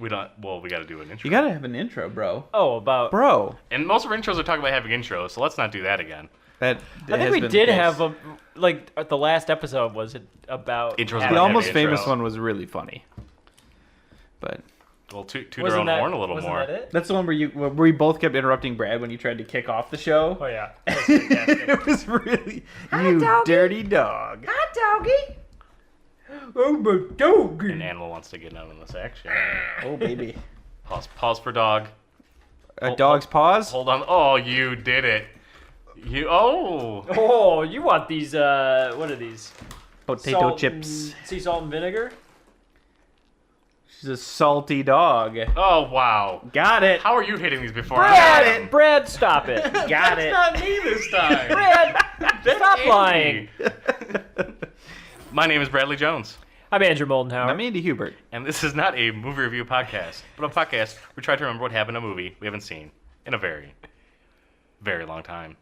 We don't. Well, we got to do an intro. You gotta have an intro, bro. Oh, about... Bro. And most of our intros are talking about having intros, so let's not do that again. I think we did have a... Like, the last episode was about... Intros. The Almost Intro. Famous one was really funny. But... Well, toot our own horn a little more. That it? That's the one where we both kept interrupting Brad when you tried to kick off the show. Oh, yeah. It was really... Hi, you doggy. dirty dog. Hi, doggy. Oh, my doggy. An animal wants to get out in this action. Oh, baby. Pause for dog. A dog's paws? Hold on. Oh, you did it. Oh, you want these, what are these? Potato chips. Sea salt and vinegar? She's a salty dog. Oh, wow. Got it. How are you hitting these before I got them? Brad, stop it. Got it. Not me this time. Brad, stop Andy. lying. My name is Bradley Jones, I'm Andrew Moldenhauer. I'm Andy Hubert. and this is not a movie review podcast, but a podcast where we try to remember what happened in a movie we haven't seen in a very, very long time.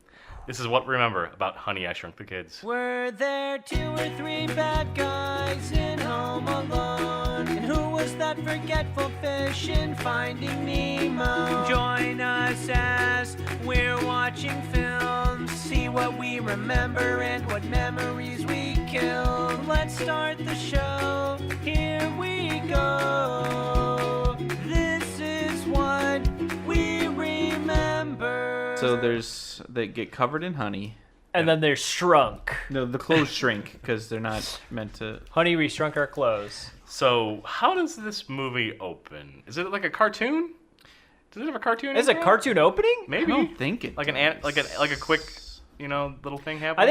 This is what we remember about Honey, I Shrunk the Kids. Were there 2 or 3 bad guys in Home Alone? And who was that forgetful fish in Finding Nemo? Join us as we're watching films. See what we remember and what memories we killed. Let's start the show. Here we go. This is what we remember. So they get covered in honey. And then there's Shrunk. No, the clothes shrink because they're not meant to. Honey, we shrunk our clothes. So, how does this movie open? Is it like a cartoon? Does it have a cartoon? Is it a cartoon opening? Maybe. I don't think it like does. like a quick, little thing happening.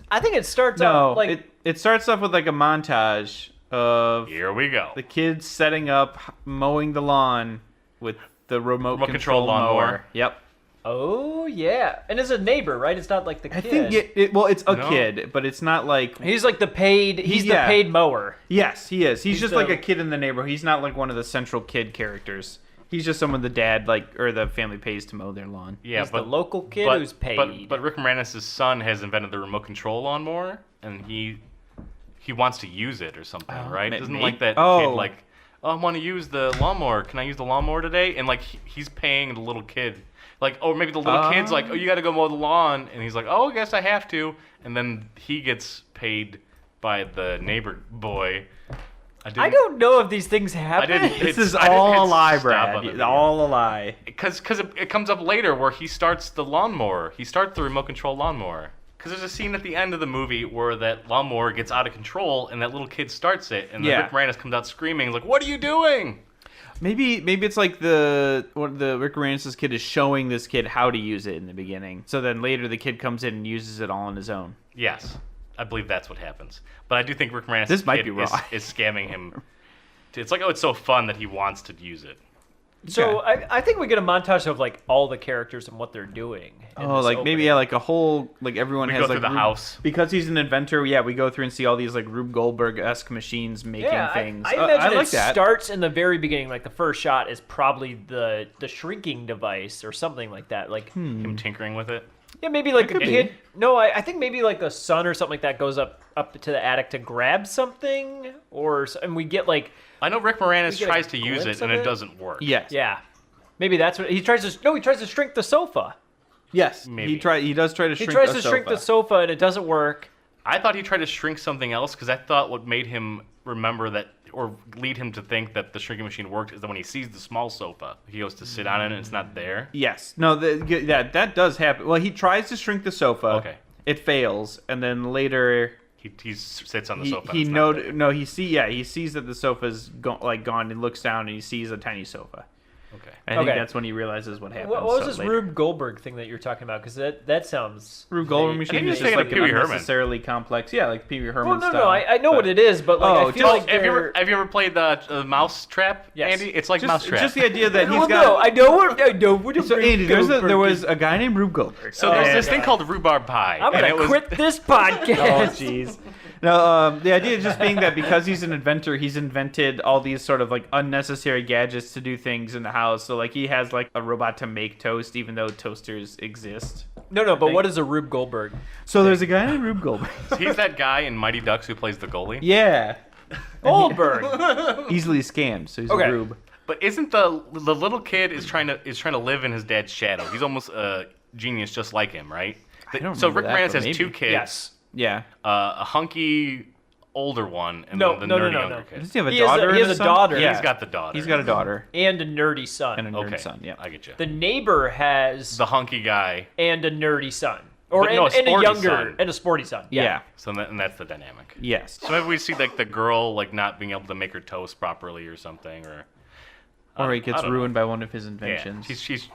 I think it starts No, off like it starts off with like a montage of Here we go. the kids setting up, mowing the lawn with the remote control lawnmower. Yep. oh yeah, and it's a neighbor, right? It's not like the I kid. think it's a No. kid, but it's not like. He's like the paid. He's Yeah. the paid mower. Yes, he is. He's just the- like a kid in the neighborhood. He's not like one of the central kid characters. He's just someone the dad or the family pays to mow their lawn. Yeah, He's but the local kid but, who's paid. But Rick Moranis' son has invented the remote control lawnmower, and he wants to use it or something, right? Doesn't like that kid like, oh, I want to use the lawnmower. Can I use the lawnmower today? And like he's paying the little kid, like, or maybe the little kid's like, oh, you got to go mow the lawn, and he's like, oh, I guess I have to, and then he gets paid by the neighbor boy. I don't know if these things happen. This is I didn't all hit a lie, stop on the Brad. video. All a lie. Because it comes up later where he starts the lawnmower. He starts the remote control lawnmower. Because there's a scene at the end of the movie where that lawnmower gets out of control and that little kid starts it. And then Rick Moranis comes out screaming, like, what are you doing? Maybe it's like the Rick Moranis' kid is showing this kid how to use it in the beginning. So then later the kid comes in and uses it all on his own. Yes, I believe that's what happens. But I do think Rick Moranis' This might kid be wrong. is scamming him. It's like, oh, it's so fun that he wants to use it. So I think we get a montage of like all the characters and what they're doing. in Oh, this like maybe opening. like a whole everyone We has go like through the house. because he's an inventor. Yeah, we go through and see all these like Rube Goldberg-esque machines making things. I imagine I like it that. starts in the very beginning. Like the first shot is probably the shrinking device or something like that. Like Him tinkering with it. yeah, maybe like a could be. kid. No, I think maybe like a son or something like that goes up to the attic to grab something, and we get like I know Rick Moranis We get a tries to use glimpse it and of it it? doesn't work. Yes. yeah, maybe that's what he tries to. No, he tries to shrink the sofa. Yes. Maybe. He does try to He shrink tries a to sofa. shrink the sofa and it doesn't work. I thought he tried to shrink something else because I thought what made him remember that or lead him to think that the shrinking machine worked is that when he sees the small sofa, he goes to sit on it and it's not there. Yes. No, that does happen. Well, he tries to shrink the sofa. Okay. It fails, and then later He sits on the he sofa. and he it's not there. he sees that the sofa's gone and looks down and he sees a tiny sofa. Okay. I think Okay. that's when he realizes what happened. What was so this later. Rube Goldberg thing that you're talking about? Because that sounds Rube Goldberg I machine think is he's just thinking like of Pee Wee Herman. unnecessarily complex. Yeah, like Pee Wee Herman Well, no, style. no, I know what it is, but like Oh, I feel just- like Have you they're- ever played the mouse trap, Yes. Andy? It's like just, Mousetrap. just the idea that he's well, got. no, I know what. So Andy, Rube there Goldberg was is. a guy named Rube Goldberg. So there's this God. thing called rhubarb pie. I'm and gonna it was, quit this Oh, podcast. jeez. No, the idea is just being that because he's an inventor, he's invented all these sort of like unnecessary gadgets to do things in the house. So like he has like a robot to make toast, even though toasters exist. No, but what is a Rube Goldberg? So there's a guy named Rube Goldberg. He's that guy in Mighty Ducks who plays the goalie. Yeah, Goldberg. easily scammed. So he's Okay. a Rube. But isn't the little kid is trying to live in his dad's shadow? He's almost a genius, just like him, right? I don't So remember Rick that, Moranis but has two maybe. kids. Yes. Yeah. A hunky older one, and No, then the no, no, nerdy no, younger no. kid. Does he have a He has a- daughter? he has or a son? daughter. Yeah. He's got the daughter. He's got a daughter And a nerdy son. and a nerd Okay, son. Yeah. I get you. The neighbor has The hunky guy. and a nerdy son, or But no, a and a sporty younger son. and a sporty son. Yeah. So and that's the dynamic. Yes. So maybe we see like the girl like not being able to make her toast properly or something, or Or he I gets don't ruined know. by one of his Yeah, inventions. she's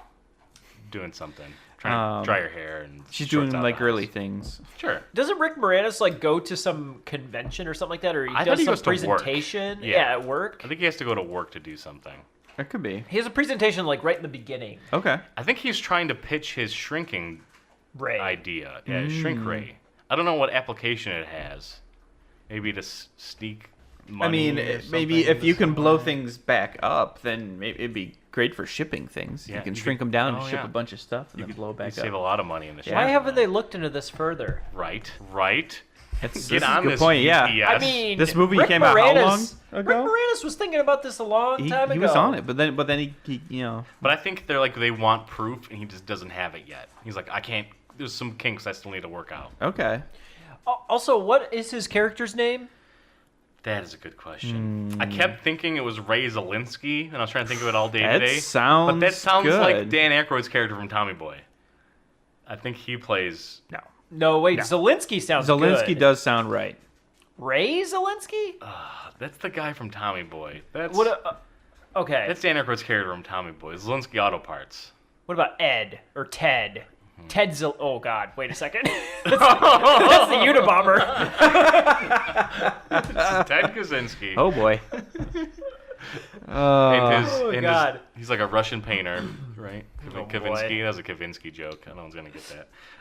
doing something, trying to dry her hair, and She's shorts doing out like the early house. things. Sure. Doesn't Rick Moranis like go to some convention or something like that, or he I thought does he some goes to work. presentation? Yeah. At work. I think he has to go to work to do something. It could be. He has a presentation like right in the beginning. Okay. I think he's trying to pitch his shrinking Ray. idea. Yeah, shrink ray. I don't know what application it has. Maybe to sneak money. I mean, or maybe something if you can blow somewhere. things back up, then maybe it'd be great for shipping things. Yeah, you can you shrink could- them down oh, and ship yeah. a bunch of stuff and You then could blow back save a up. lot of money in the Yeah. Why shrinking haven't they line. looked into this further? Right. This Get is on a good this. point. Yeah. UPS. I mean, This movie Rick came out how Moranis- long ago? Rick Moranis was thinking about this a long time ago. He was on it, but then he you know. But I think they're like they want proof, and he just doesn't have it yet. He's like, I can't. There's some kinks I still need to work out. Okay. Also, what is his character's name? That is a good question. I kept thinking it was Ray Zelinsky, and I was trying to think of it all day That today. sounds But that sounds good. like Dan Aykroyd's character from Tommy Boy. I think he plays. No. No, wait. Zelensky sounds Zelensky good. does sound right. Ray Zelensky? That's the guy from Tommy Boy. That's Okay. that's Dan Aykroyd's character from Tommy Boy. Zelinsky Auto Parts. What about Ed or Ted? Mm-hmm. Ted Oh God! Wait a second. that's the Unabomber. Ted Kaczynski. Oh boy. And God. he's like a Russian painter, right? Oh, Kavinsky. boy. That was a Kavinsky joke. No one's gonna get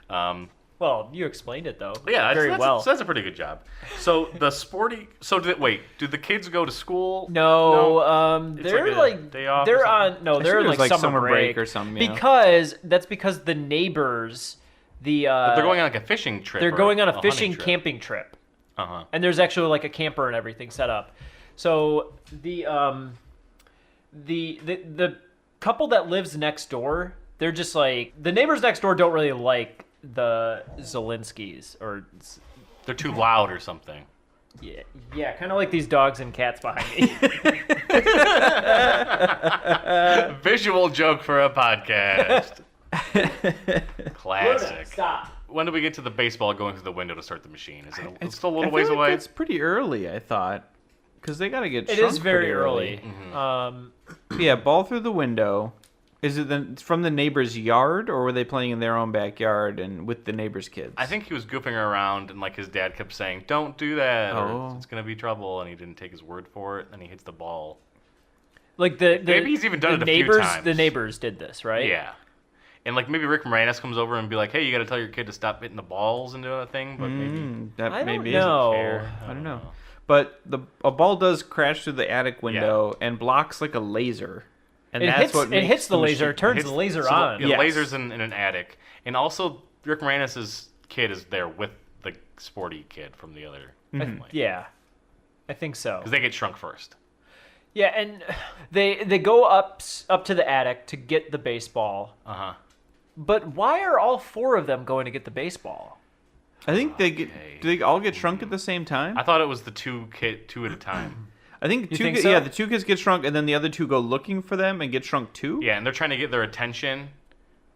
that. Well, you explained it though. Yeah, very well. So that's a pretty good job. So the sporty. So do the kids go to school? No, It's they're like a day off or they're something? on. No, I they're think in it was like like summer summer break or something, yeah. Because the neighbors, But they're going on like a fishing trip. they're or going on a hunting fishing trip. camping trip, Uh-huh. and there's actually like a camper and everything set up. So the couple that lives next door, they're just like the neighbors next door don't really like the Zelinskys or They're too loud or something. yeah, kind of like these dogs and cats behind me. Visual joke for a podcast. Classic. Stop. When do we get to the baseball going through the window to start the machine? Is it It's still a little I feel ways like away? It's pretty early, I thought, because they got to get. It shrunk is very pretty early. Yeah, ball through the window. Is it then from the neighbor's yard, or were they playing in their own backyard and with the neighbor's kids? I think he was goofing around, and like his dad kept saying, "Don't do that, or Oh. it's gonna be trouble," and he didn't take his word for it. And he hits the ball. Like the Maybe he's even done the it a few neighbors. times. The neighbors did this, right? Yeah, and like maybe Rick Moranis comes over and be like, "Hey, you got to tell your kid to stop hitting the balls and doing that thing," but maybe That I don't maybe know. care. I don't know. But a ball does crash through the attic window and blocks like a laser, and that's what it makes hits the laser. machine- It turns Hits- the laser so on. The Yes. laser's in an attic, and also Rick Moranis' kid is there with the sporty kid from the other family. Yeah, I think so. Because they get shrunk first. Yeah, and they go up to the attic to get the baseball. Uh huh. But why are all four of them going to get the baseball? I think they get. Okay. Do they all get shrunk at the same time? I thought it was the two at a time. I think think so? Yeah, the two kids get shrunk, and then the other two go looking for them and get shrunk too. Yeah, and they're trying to get their attention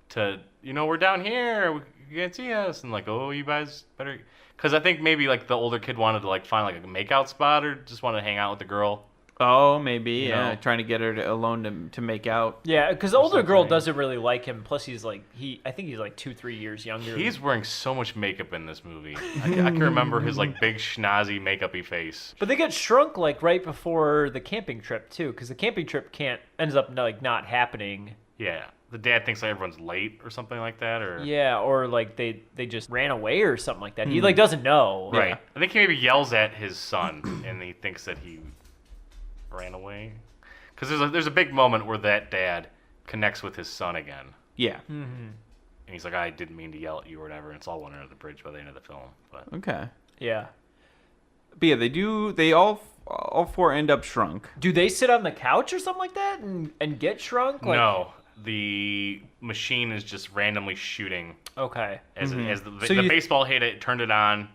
to, we're down here, you can't see us, and like, oh, you guys better, because I think maybe like the older kid wanted to like find like a makeout spot or just wanted to hang out with the girl. Oh, maybe. Yeah, know? trying to get her alone to make out. Yeah, because the older girl something. doesn't really like him. Plus, he's like I think he's like 2-3 years younger. He's wearing so much makeup in this movie. I can remember his like big schnozzy makeup-y face. But they get shrunk like right before the camping trip too, because the camping trip ends up like not happening. Yeah, the dad thinks like everyone's late or something like that, or Yeah, or like they just ran away or something like that. He like doesn't know. right. I think he maybe yells at his son, and he thinks that he ran away. Because there's a big moment where that dad connects with his son again. Yeah. And he's like, I didn't mean to yell at you or whatever. And it's all went under the bridge by the end of the film. But Okay. Yeah. But yeah, they do. They all all 4 end up shrunk. Do they sit on the couch or something like that and get shrunk? Like, No, the machine is just randomly shooting. Okay. As the So you- baseball hit it, turned it on,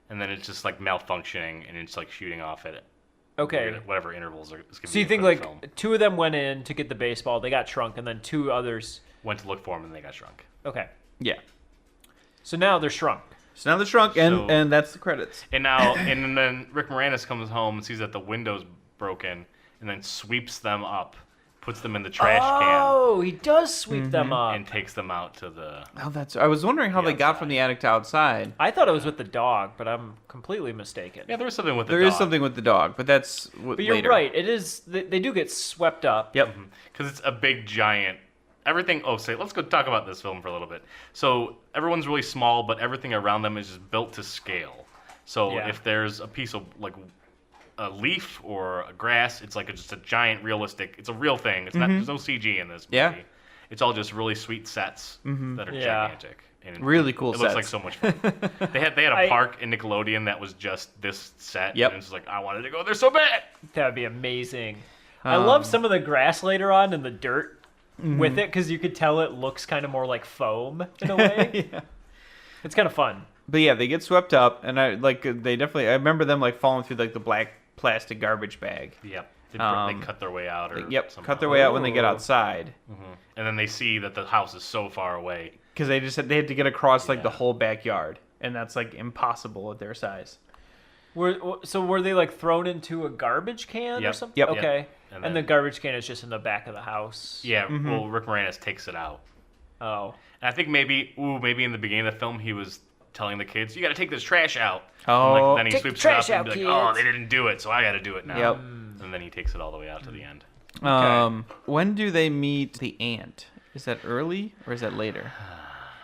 and then it's just like malfunctioning and it's like shooting off at it. Okay. Whatever intervals are. So you think like 2 of them went in to get the baseball, they got shrunk, and then 2 others went to look for them and they got shrunk. Okay. Yeah. So now they're shrunk. So now they're shrunk, and that's the credits. And now and then Rick Moranis comes home and sees that the window's broken, and then sweeps them up, puts them in the trash Oh, he does sweep them up. can, and takes them out to the. Oh, that's. I was wondering how they got outside. from the attic to outside. I thought it was with the dog, but I'm completely mistaken. Yeah, there was something with the There dog. is something with the dog, but that's But you're later. right. It is. They do get swept up. Yep. Because it's a big giant. Everything. Oh, say, let's go talk about this film for a little bit. So everyone's really small, but everything around them is just built to scale. So Yeah. if there's a piece of like a leaf or a grass, it's like just a giant realistic. It's a real thing. It's not. There's no CG in this movie. Yeah. It's all just really sweet sets that are Yeah. gigantic. And Really cool It looks like sets. so much fun. they had a park in Nickelodeon that was just this set. Yep. And it's like I wanted to go there so bad. That would be amazing. I love some of the grass later on in the dirt with it because you could tell it looks kind of more like foam in a way. Yeah. It's kind of fun. But yeah, they get swept up, and I remember them like falling through like the black plastic garbage bag. Yep. They Um, cut their way out. Or Yep, somehow. cut their way out when they get Ooh. outside And then they see that the house is so far away. because they had to get across like the Yeah. whole backyard, and that's like impossible at their size. So were they like thrown into a garbage can or Yep. something? Yep. Okay. Yep. And And then- the garbage can is just in the back of the house. Yeah, well, Rick Moranis takes it out. Oh. And I think maybe in the beginning of the film, he was telling the kids, you got to take this trash out. Oh. And then he Take the sweeps it up trash and out, be like, oh, kids. they didn't do it, so I got to do it now. Yep. And then he takes it all the way out to the end. When do they meet the ant? Is that early or is that later?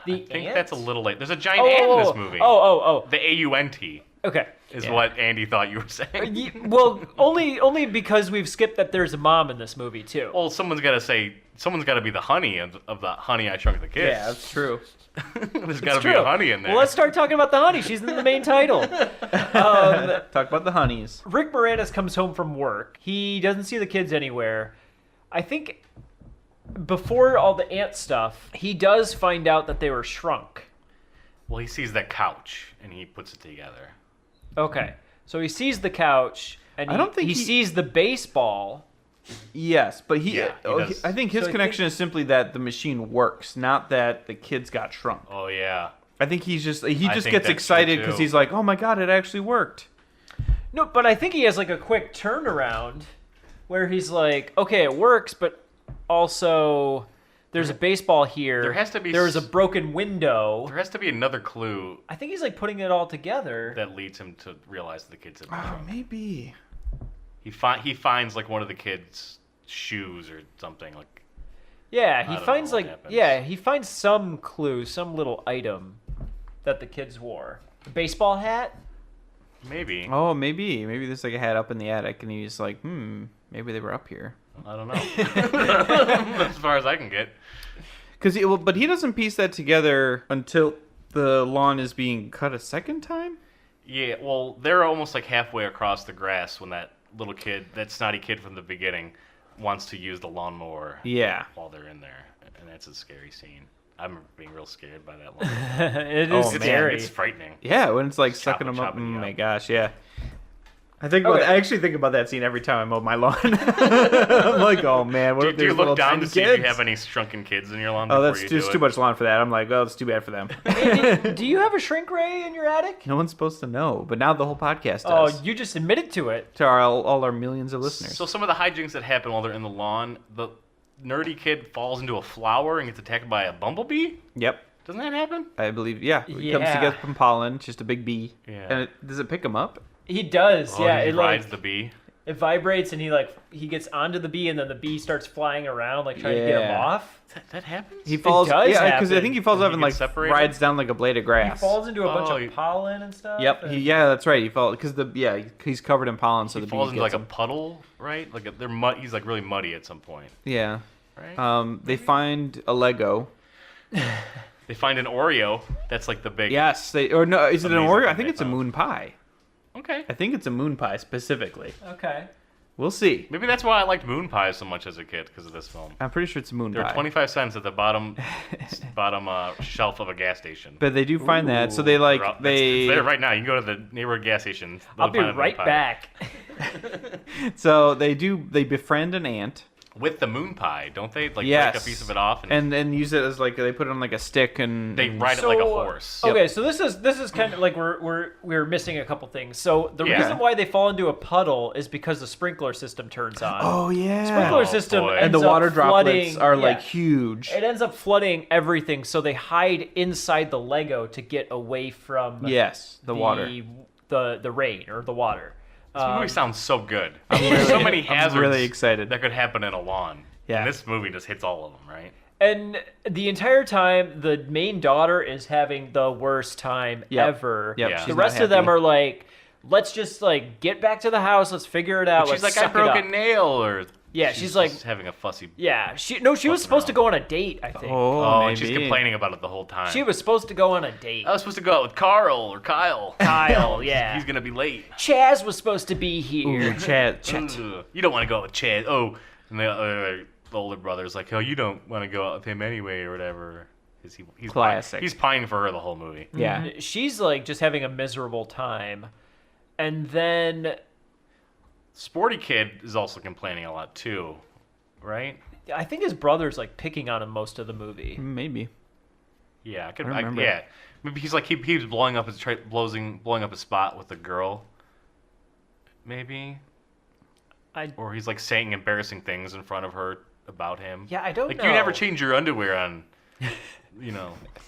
The I think ant? that's a little late. There's a giant ant in this movie. Oh. The AUNT Okay. is Yeah. what Andy thought you were saying. Well, only because we've skipped that there's a mom in this movie too. Well, someone's got to be the honey of the Honey, I Shrunk the Kids. Yeah, that's true. There's got to It's be true. a honey in there. Well, let's start talking about the honey. She's in the main title. Talk about the honeys. Rick Moranis comes home from work. He doesn't see the kids anywhere. I think before all the ant stuff, he does find out that they were shrunk. Well, he sees that couch and he puts it together. Okay. So he sees the couch and I don't think he he- sees the baseball. Yes, but he. Yeah, he does. I think his So I connection is simply that the machine works, not that the kids got shrunk. Oh yeah. I think he just think gets that's excited true, because too. he's like, oh my god, it actually worked. No, but I think he has like a quick turnaround where he's like, okay, it works, but also there's a baseball here. There has to be There was a s- broken window. There has to be another clue I think he's like putting it all together. that leads him to realize that the kids have been Oh, shrunk. maybe. He finds like one of the kids' shoes or something like. Yeah, I he don't finds know what like happens. he finds some clue, some little item that the kids wore. A baseball hat? Maybe. Oh, maybe there's like a hat up in the attic, and he's like, maybe they were up here. I don't know. As far as I can get. But he doesn't piece that together until the lawn is being cut a second time. Yeah, well, they're almost like halfway across the grass when that little kid, that snotty kid from the beginning, wants to use the lawnmower. Yeah. While they're in there, and that's a scary scene. I'm being real scared by that lawnmower. It Oh, is man, scary. It's frightening. Yeah, when it's like Just sucking them up. chopping you Oh my up. gosh, yeah. I actually think about that scene every time I mow my lawn. I'm like, oh man, what Do, if do you there's little look down tiny to see kids? if you have any shrunken kids in your lawn? Oh, before that's you just do too it? much lawn for that. I'm like, well, it's too bad for them. Do you have a shrink ray in your attic? No one's supposed to know, but now the whole podcast Oh, does. you just admitted to it. To all our millions of listeners. So some of the hijinks that happen while they're in the lawn, the nerdy kid falls into a flower and gets attacked by a bumblebee. Yep, Doesn't that happen? I believe. Yeah, it comes to Yeah. get some pollen, just a big bee. Yeah. And does it pick him up? He does. Oh, Yeah, he it rides like the bee. it vibrates and he gets onto the bee and then the bee starts flying around like trying to get him Yeah. off. That happens? He falls. does yeah, because I happen. think he falls Does off he and get like separated? rides down like a blade of He grass. falls into a bunch Oh, of pollen and stuff. Yep. and- Yeah, that's right. He falls because he's covered in pollen, so He the falls bee into like gets a him. puddle, right? Like he's like really muddy at some point, Yeah. right? They find a Lego. They find an Oreo. That's like the big. Yes. Is it an Amazing Oreo? I thing think they it's a found. moon pie. Okay. I think it's a moon pie specifically. Okay. We'll see. Maybe that's why I liked moon pies so much as a kid, because of this film. I'm pretty sure it's a moon They're pie. 25 cents at the bottom shelf of a gas station. But they do find that, so they It's there right now. You can go to the neighborhood gas station. I'll be right back. So they befriend an ant. With the moon pie, don't they? Like Yes. break a piece of it off and then use it as like they put it on like a stick and they ride it like a horse. Okay, so this is kind of like we're missing a couple things. So the Yeah. reason why they fall into a puddle is because the sprinkler system turns on. Oh yeah. Sprinkler Oh, system boy. ends And the up water droplets flooding- are like yeah. huge. It ends up flooding everything, so they hide inside the Lego to get away from Yes, the water. the rain or the water. This movie sounds so good. really- There's so many I'm hazards really excited. that could happen in a lawn. Yeah. And this movie just hits all of them, right? And the entire time, the main daughter is having the worst time Yep. ever. Yep, Yeah. she's The not rest of them happy. are like, let's just like get back to the house. Let's figure it out. She's Let's like, I suck broke it a up. nail, or Yeah, she's like- just having a fussy. Yeah, she was Fucking supposed to around. go on a date. I think Oh, maybe. and she's complaining about it the whole time. she was supposed to go on a date. I was supposed to go out with Carl or Kyle. Kyle, yeah. He's gonna be late. Chaz was supposed to be here. Ooh, chat. Ugh. You don't want to go out with Chad. Oh, and the older brother's like, oh, you don't want to go out with him anyway, or whatever. He's Classic. He's pining for her the whole movie. Yeah. She's like just having a miserable time, and then Sporty Kid is also complaining a lot too, right? I think his brother's like picking on him most of the movie. Maybe. Yeah, I remember. yeah. Maybe he's like he was blowing up his spot with the girl. Maybe. Or he's like saying embarrassing things in front of her about him. Yeah, I don't like, know. you never change your underwear on,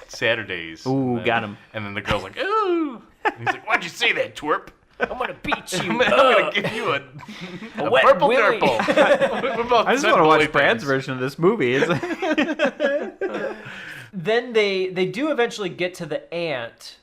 Saturdays. Ooh, And then- got him. And then the girl's like, ooh. And he's like, why'd you say that, twerp? I'm gonna beat you. I'm gonna give you a wet purple willy. nurple. We're both I just said want to bully watch Brad's things. version of this movie. It's Then they do eventually get to the ant.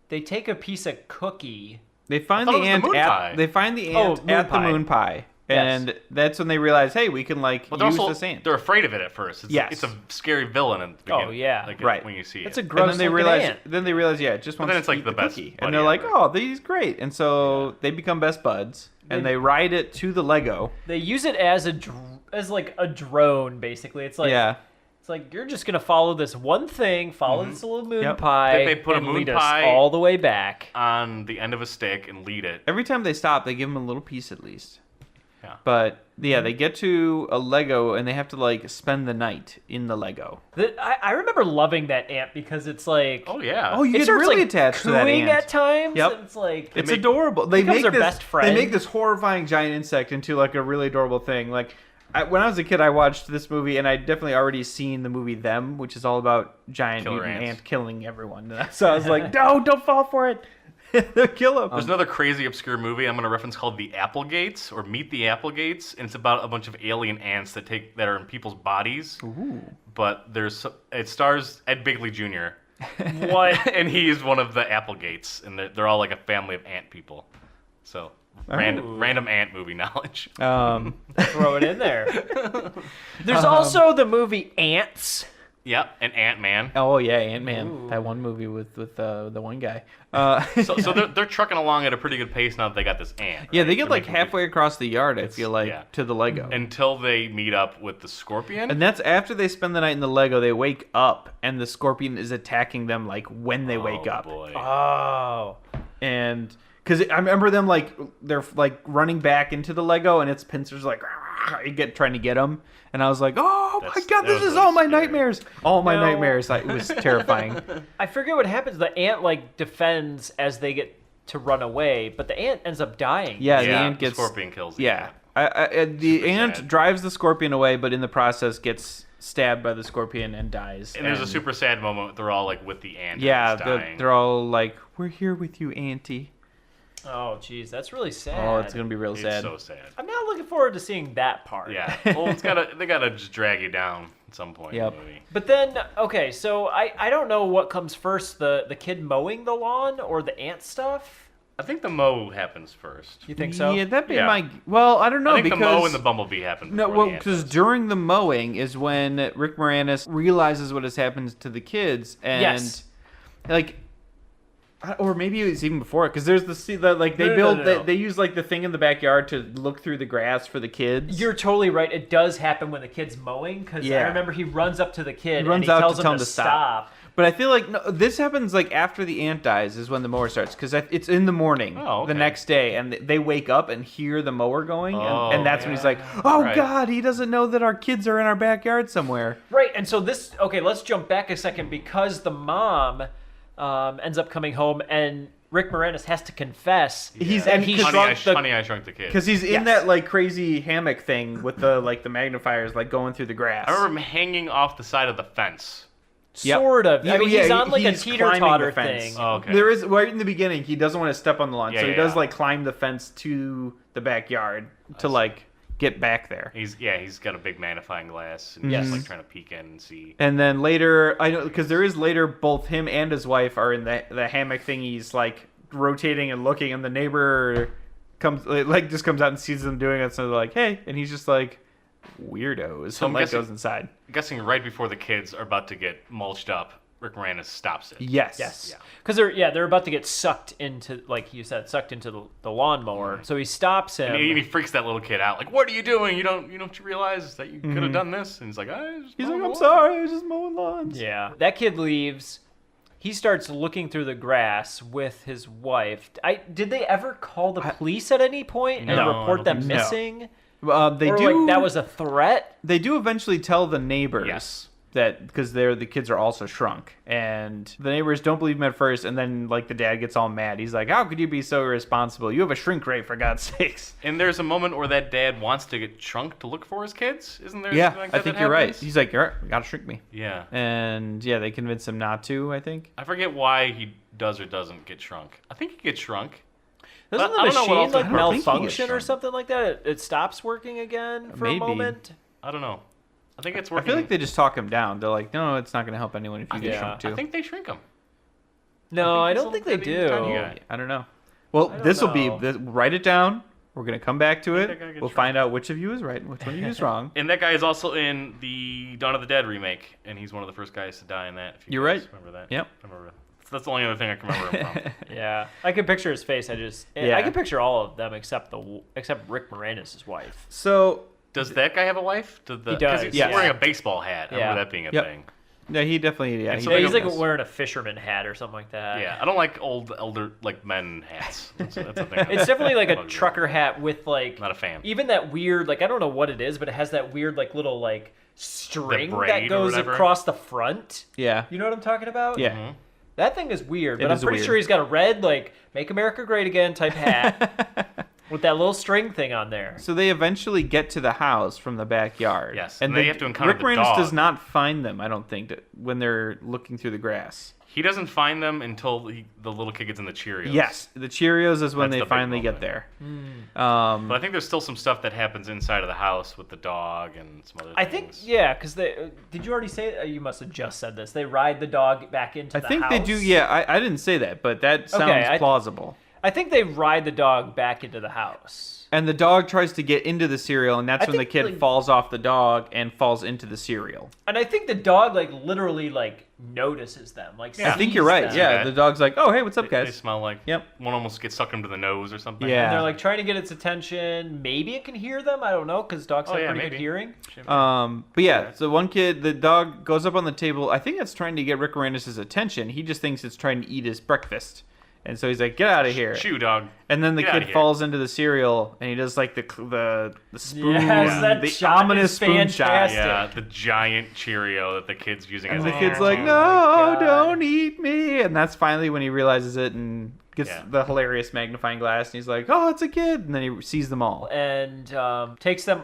They take a piece of cookie. They find I the thought it was ant the moon pie. at they find the Oh, ant moon at the pie. moon pie. Yes. And that's when they realize, hey, we can like But they're use also, this ant. they're afraid of it at first. It's, Yes. it's a scary villain in the beginning. Oh, yeah. Like, Right. When you see It's it. a gross And then they looking realize, ant. yeah, it just But wants then it's to like eat the best cookie. buddy And they're like, ever. oh, these great. And so they become best buds, and they ride it to the Lego. They use it as like a drone, basically. It's like Yeah. It's like you're just gonna follow this one thing, follow this little moon Yep. pie, They put a and moon lead pie- us all the way back. On the end of a stick and lead it. Every time they stop, they give them a little piece at least. Yeah. But yeah, they get to a Lego and they have to like spend the night in the Lego. I remember loving that ant because it's like Oh yeah. Oh, you it get starts really like attached to that cooing ant. at times. Yep. And it's like It's make- adorable. They becomes make their this. best friend. They make this horrifying giant insect into like a really adorable thing. Like when I was a kid, I watched this movie, and I'd definitely already seen the movie Them, which is all about giant Killer mutant ants. ant killing everyone. So I was like, no, don't fall for it. They'll kill him. There's another crazy obscure movie I'm going to reference called The Applegates or Meet the Applegates, and it's about a bunch of alien ants that are in people's bodies. Ooh. But it stars Ed Bigley Jr. what? and he is one of the Applegates, and they're all like a family of ant people. So random ant movie knowledge. Throw it in there. There's also the movie Ants. Yep, and Ant-Man. Oh yeah, Ant-Man. That one movie with the one guy. So they're trucking along at a pretty good pace now that they got this ant. Yeah, right? they get They're like making halfway across the yard. I feel like yeah. to the Lego. until they meet up with the scorpion. And that's after they spend the night in the Lego. They wake up, and the scorpion is attacking them like when they wake up. Boy. Oh. And because I remember them like they're like running back into the Lego, and its pincers like trying to get them. And I was like, oh my god, that this was is really all my scary. nightmares. All my No. nightmares. Like, it was terrifying. I forget what happens. The ant like defends as they get to run away, but the ant ends up dying. Yeah, the Yeah, ant gets scorpion kills the Yeah, ant. the Super ant sad. drives the scorpion away, but in the process gets stabbed by the scorpion and dies. And there's a super sad moment. They're all like with the ant. yeah. and it's dying. They're all like, "We're here with you, Auntie." Oh, jeez, that's really sad. Oh, it's gonna be real It's sad. so sad. I'm not looking forward to seeing that part. Yeah. Well, they gotta just drag you down at some point Yep. in the movie. But then, okay, so I don't know what comes first, the kid mowing the lawn or the ant stuff? I think the mow happens first. You think so? Yeah, that'd be Yeah. my. Well, I don't know I think because the mow and the bumblebee happen. no, before well, the ant because does. during the mowing is when Rick Moranis realizes what has happened to the kids, and Yes. like Or maybe it was even before, because there's the scene that like they use like the thing in the backyard to look through the grass for the kids. You're totally right. It does happen when the kid's mowing, because I remember he runs up to the kid and he tells him to stop. But I feel like this happens like after the aunt dies is when the mower starts, because it's in the morning the next day, and they wake up and hear the mower going, and that's when he's like, God, he doesn't know that our kids are in our backyard somewhere. Right, and so let's jump back a second, because the mom ends up coming home, and Rick Moranis has to confess. Honey, I Shrunk the Kid. Because he's in that like crazy hammock thing with the like the magnifiers like going through the grass. I remember him hanging off the side of the fence. Sort of. I mean, he's on like a teeter-totter thing. Oh, okay. There is right in the beginning. He doesn't want to step on the lawn, so he does like climb the fence to the backyard to like get back there. He's got a big magnifying glass and he's like trying to peek in and see. And then later, I know because there is later both him and his wife are in the hammock thing. He's like rotating and looking, and the neighbor comes out and sees them doing it, so they're like, "Hey," and he's just like, "Weirdos." So goes inside. I'm guessing right before the kids are about to get mulched up, Rick Moranis stops it. Yes. Because they're about to get sucked into, like you said, the lawnmower. So he stops him. And he freaks that little kid out. Like, what are you doing? You don't realize that you could have done this? And he's like, I'm sorry, I was just mowing lawns. Yeah. That kid leaves. He starts looking through the grass with his wife. Did they ever call the police at any point and report them missing? They do. Like that was a threat. They do eventually tell the neighbors. Yes. That because the kids are also shrunk, and the neighbors don't believe him at first, and then like the dad gets all mad. He's like, "How could you be so irresponsible? You have a shrink rate, for God's sakes!" And there's a moment where that dad wants to get shrunk to look for his kids, isn't there? Yeah, like that I think that you're happens? right. He's like, "All right, you gotta shrink me." Yeah. And they convince him not to. I think. I forget why he does or doesn't get shrunk. I think he gets shrunk. Doesn't I the don't know what machine else like I don't think he malfunction gets or shrunk. something like that? It stops working again for a moment. I don't know. I think it's I working. feel like they just talk him down. They're like, "No, it's not gonna help anyone if you get shrunk too." I think they shrink him. No, I he's don't a think they little bitty tiny do. guy. I don't know. Well, this will be. Write it down. We're gonna come back to that guy it. gets We'll shrunk. find out which of you is right and which one of you is wrong. And that guy is also in the Dawn of the Dead remake, and he's one of the first guys to die in that. If you You're guys right. Remember that? Yep. That's the only other thing I can remember him from. Yeah, I can picture his face. I can picture all of them except Rick Moranis' wife. So Does that guy have a wife? He does, 'cause he's yeah. wearing a baseball hat. I remember that being a thing. yeah, he definitely And so Yeah, they he's don't- like wearing a fisherman hat or something like that. Yeah, I don't like old elder like men hats. That's a thing. It's definitely like a Bugs me. trucker hat with like Not a fan. even that weird like I don't know what it is, but it has that weird like little like string braid that or goes whatever. across the front. Yeah. You know what I'm talking about? Yeah. Mm-hmm. That thing is weird, It but I'm is pretty weird. sure he's got a red like "Make America Great Again" type hat with that little string thing on there. So they eventually get to the house from the backyard. Yes, and they have to encounter Rick the Moranis dog. does not find them, I don't think, when they're looking through the grass. He doesn't find them until the little kid gets in the Cheerios. Yes, the Cheerios is when That's they the big finally get moment. there. But I think there's still some stuff that happens inside of the house with the dog and some other I things. think yeah, because they did you already say you must have just said this. They ride the dog back into I the think house. they do. Yeah, I didn't say that, but that sounds plausible. I think they ride the dog back into the house. And the dog tries to get into the cereal, and that's I when the think, kid like- falls off the dog and falls into the cereal. And I think the dog like literally like notices them. Like I think sees you're right. them. Yeah, Okay. the dog's like, "Oh, hey, what's up, They guys?" smell like Yep. one almost gets sucked into the nose or something. Yeah. And they're like trying to get its attention. Maybe it can hear them. I don't know because dogs Oh, have yeah, pretty good maybe. hearing. But yeah, so one kid, the dog goes up on the table. I think it's trying to get Rick Moranis' attention. He just thinks it's trying to eat his breakfast. And so he's like, "Get out of here!" Shoo, dog. And then the Get outta kid here. falls into the cereal, and he does like the spoon, Yes, that the shot ominous is spoon shot. fantastic. Yeah, the giant Cheerio that the kid's using And as the a kid's hand like, tool. "No, God. don't eat me!" And that's finally when he realizes it and gets Yeah. the hilarious magnifying glass, and he's like, "Oh, it's a kid!" And then he sees them all. And takes them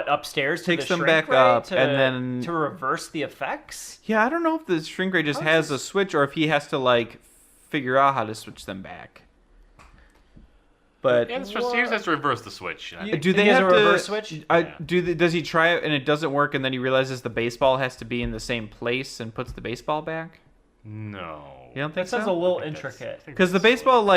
upstairs? Takes to the them shrink back ray up, to, and then- to reverse the effects. Yeah, I don't know if the shrink ray just has a switch or if he has to like figure out how to switch them back. But Yeah, he just has to reverse the switch. You- do He they has have a to reverse switch? Yeah. Does he try it and it doesn't work, and then he realizes the baseball has to be in the same place and puts the baseball back? No. You don't That think sounds a so? little I think that's- intricate. I think Because the that's baseball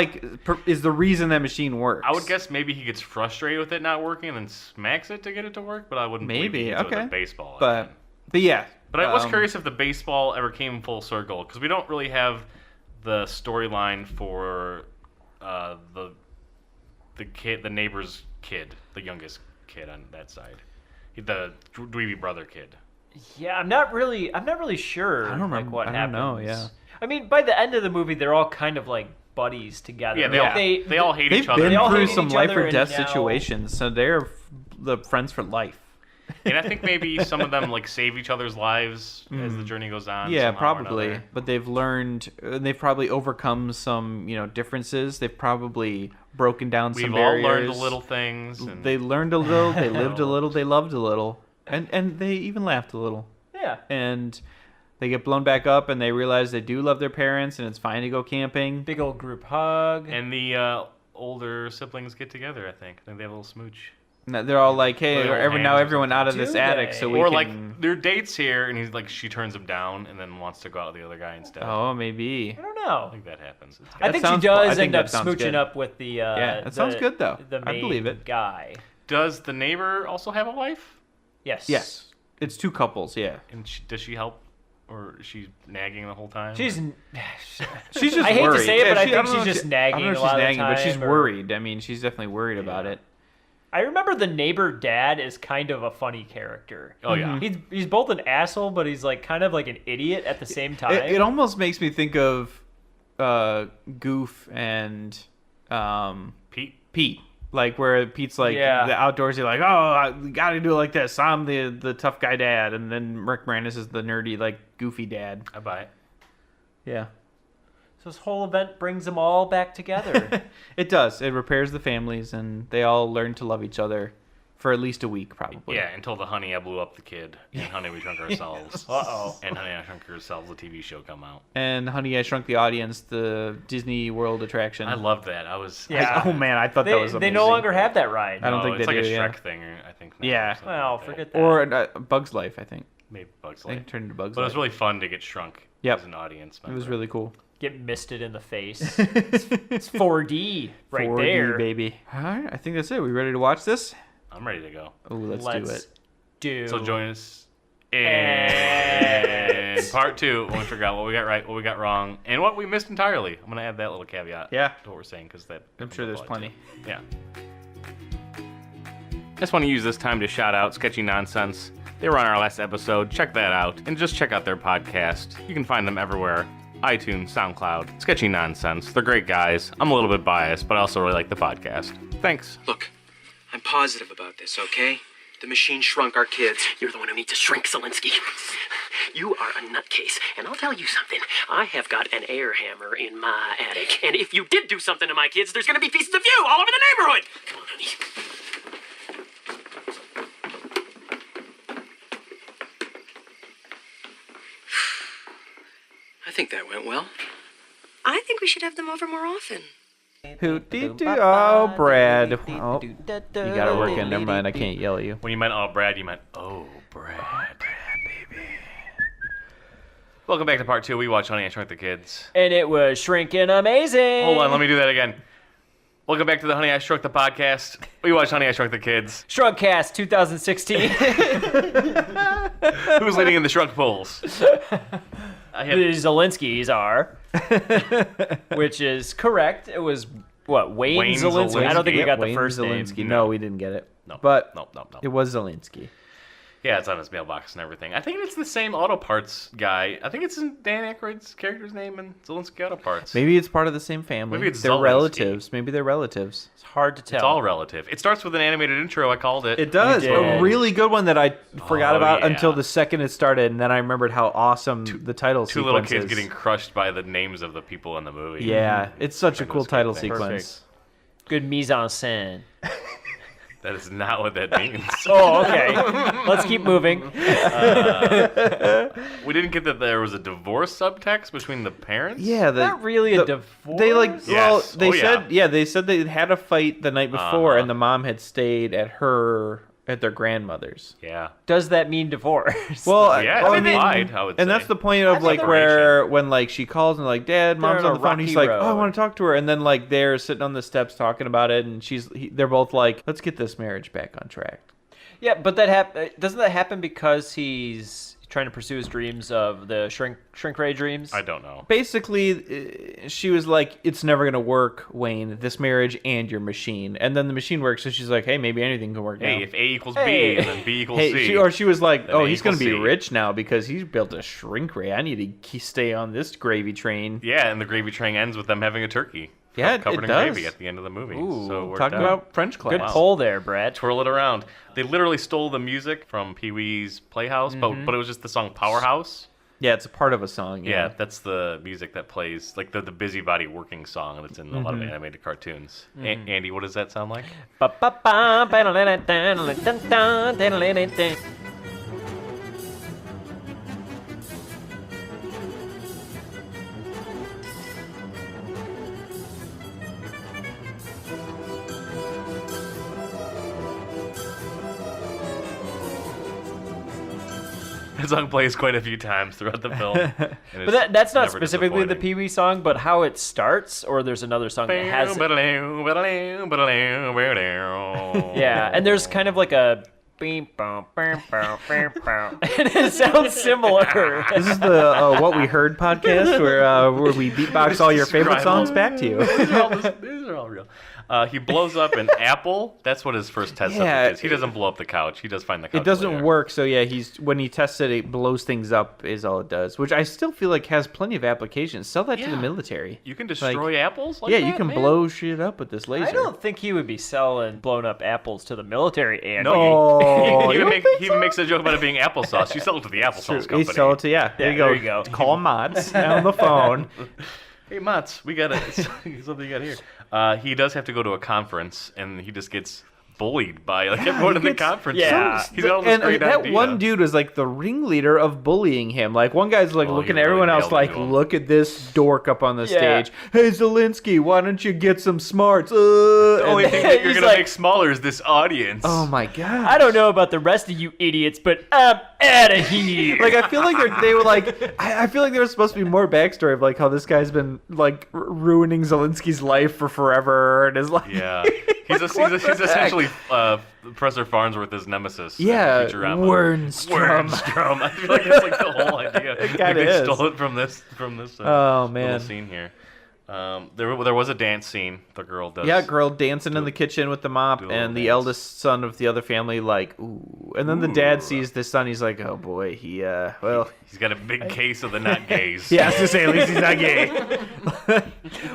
is the reason that machine works. I would guess maybe he gets frustrated with it not working and then smacks it to get it to work, but I wouldn't believe Maybe, he hits it with okay. a baseball. but yeah. But I was curious if the baseball ever came full circle, because we don't really have the storyline for the neighbor's kid, the youngest kid on that side, the dweeby brother kid. Yeah, I'm not really sure. I don't remember. What happens. Know. Yeah. I mean, by the end of the movie, they're all kind of like buddies together. Yeah, they all hate each other. They've been through hate some each life other, or death and now- situations, so they're the friends for life. And I think maybe some of them like save each other's lives as the journey goes on. Yeah, somehow or probably. another. But they've learned, they've probably overcome some, differences. They've probably broken down some We've all barriers. learned the little things. And They learned a little. They lived a little. They loved a little, and they even laughed a little. Yeah. And they get blown back up, and they realize they do love their parents, and it's fine to go camping. Big old group hug. And the older siblings get together. I think they have a little smooch. And they're all like, "Hey, Little hands now or everyone something. out of this Do attic, they? so we Or can." like their dates here, and he's like, she turns him down, and then wants to go out with the other guy instead. Oh, maybe. I don't know. I think that happens. It's I That think she sounds- I does think end that up sounds smooching good. up with the that sounds good, though. The I main believe it. guy. Does the neighbor also have a wife? Yes. Yes, it's two couples. Yeah, And does she help, or is she nagging the whole time? She's she's just. I hate to worried. say it, but I don't think know she's if just I nagging don't know if a she's lot of the nagging, but she's time, or- worried. I mean, she's definitely worried about it. I remember the neighbor dad is kind of a funny character. Oh yeah. He's both an asshole, but he's like kind of like an idiot at the same time. It almost makes me think of Goof and Pete. Like where Pete's like Yeah. the outdoorsy, like, oh, I gotta do it like this. I'm the tough guy dad, and then Rick Moranis is the nerdy, like goofy dad. I buy it. Yeah, So this whole event brings them all back together. it does. It repairs the families, and they all learn to love each other for at least a week, probably. Yeah, until the Honey I Blew Up the Kid and Honey We Shrunk Ourselves. Uh-oh. And Honey I Shrunk Ourselves, the TV show, come out. And Honey, I Shrunk the Audience, the Disney World attraction. I loved that. I was. Yeah. Oh man, I thought that was they amazing. no longer have that ride. I don't think it's they like do, a yeah. Shrek thing, I think. now, Yeah. or something Well, like that. forget that. Or Bug's Life, I think. Maybe Bugs I think Life. it turned into Bug's But it Life. was really fun to get shrunk Yep. as an audience It member. was really cool. Get misted in the face. It's 4D right 4D, there. baby. All right, I think that's it. We ready to watch this? I'm ready to go. Oh, let's do it. do. So join us in part 2 when we figure out what we got right, what we got wrong, and what we missed entirely. I'm going to add that little caveat Yeah. to what we're saying because that. I'm sure there's plenty. Yeah. Just want to use this time to shout out Sketchy Nonsense. They were on our last episode. Check that out. And just check out their podcast. You can find them everywhere. iTunes, SoundCloud, Sketchy Nonsense. They're great guys. I'm a little bit biased, but I also really like the podcast. Thanks. Look, I'm positive about this, okay? The machine shrunk our kids. You're the one who needs to shrink, Zelensky. You are a nutcase, and I'll tell you something. I have got an air hammer in my attic, and if you did do something to my kids, there's gonna be pieces of you all over the neighborhood. Come on, honey. I think that went well. I think we should have them over more often. Oh, Brad. Oh, you got to work in. Never mind. I can't yell at you. When you meant, oh, Brad, you meant, oh, Brad. Baby. Welcome back to part 2. We watch Honey, I Shrunk the Kids. And it was shrinking amazing. Hold on, let me do that again. Welcome back to the Honey, I Shrunk the podcast. We watch Honey, I Shrunk the Kids. Shrunkcast 2016. Who's leading in the shrunk polls? I The had Zelenskys are, which is correct. It was what Wayne, Wayne Zelensky. I don't think we Zelensky. got Wayne the first Zelensky. name. No, we didn't get it. No. But No. it was Zelensky. Yeah, it's on his mailbox and everything. I think it's the same auto parts guy. I think it's in Dan Aykroyd's character's name in Zelensky Auto Parts. Maybe it's part of the same family. Maybe it's They're Zelensky. relatives. Maybe they're relatives. It's hard to tell. It's all relative. It starts with an animated intro. I called it. It does. You A did. really good one that I forgot Oh, about yeah. until the second it started, and then I remembered how awesome the title Two sequence little kids is. getting crushed by the names of the people in the movie. Yeah, it's such a That cool was a good title thing. sequence. Good mise en scène. That is not what that means. Oh, okay. Let's keep moving. We didn't get that there was a divorce subtext between the parents. Yeah, Not really a divorce. They well, Yes. they Oh, said they said they had a fight the night before, Uh-huh. and the mom had stayed at their grandmother's. Yeah. Does that mean divorce? Well, Yeah, well, it's implied, I would and say. that's the point of That's like a where when like she calls and like, Dad, Mom's on on a the phone. He's rocky like, oh, I road. want to talk to her, and then like they're sitting on the steps talking about it, and they're both like, let's get this marriage back on track. Yeah, but doesn't that happen because he's trying to pursue his dreams of the shrink ray dreams? I don't know. Basically, she was like, "It's never gonna work, Wayne. This marriage and your machine." And then the machine works, so she's like, "Hey, maybe anything can work Hey, now." if A equals B, and then B equals C. She was like, then "Oh, A he's gonna equals be C. rich now because he's built a shrink ray. I need to stay on this gravy train." Yeah, and the gravy train ends with them having a turkey. Yeah, covered it in does. gravy at the end of the movie. Ooh, so we're Talking about French class. Good pull there, Brad. Twirl it around. They literally stole the music from Pee Wee's Playhouse, but it was just the song Powerhouse. Yeah, it's a part of a song. Yeah, that's the music that plays, like the busybody working song that's in a lot of animated cartoons. Andy, what does that sound like? That song plays quite a few times throughout the film. But that's not never specifically the disappointing. Pee Wee song, but how it starts, or there's another song that has it. Yeah, and there's kind of like a beep, boom, boom, boom, boom, boom. And it sounds similar. This is the What We Heard podcast where we beatbox all your favorite songs back to you. These are all real. He blows up an apple. That's what his first test subject is. He doesn't blow up the couch. He does find the couch. It doesn't later. work, so yeah, when he tests it, it blows things up is all it does, which I still feel like has plenty of applications. Sell that to the Yeah. military. You can destroy apples like yeah, that, you can man? blow shit up with this laser. I don't think he would be selling blown up apples to the military, Andy. Oh, he you even, don't he even makes a joke about it being applesauce. You sell it to the applesauce He company. sell it to there you go. Call Mott's on the phone. Hey, Mats, we got something you got here. He does have to go to a conference, and he just gets bullied by everyone in the conference. yeah. He's got all this And great that idea. one dude was like the ringleader of bullying him. Like one guy's like Oh, looking he at everyone really else nailed it like, to him. look at this dork up on the Yeah. stage. Hey Zelensky, why don't you get some smarts? The only And- thing that you're He's gonna like- make smaller is this audience. oh my god! I don't know about the rest of you idiots, but I'm out of here. Like I feel like they were like I feel like there was supposed to be more backstory of like how this guy's been like ruining Zelensky's life for forever and is like Yeah, he's What the heck? essentially Professor Farnsworth's nemesis. in yeah Futurama. Wernstrom. Wernstrom. I feel like that's like the whole idea. It Like, kinda they is. stole it from this Oh, man. little scene here. There was a dance scene. The girl does. Yeah, girl dancing in the kitchen with the mop, do a little and the dance. eldest son of the other family like, ooh. And then the dad sees the son, he's like, oh boy, well, He's got a big case of the not gays. yeah, I was to say, at least he's not gay.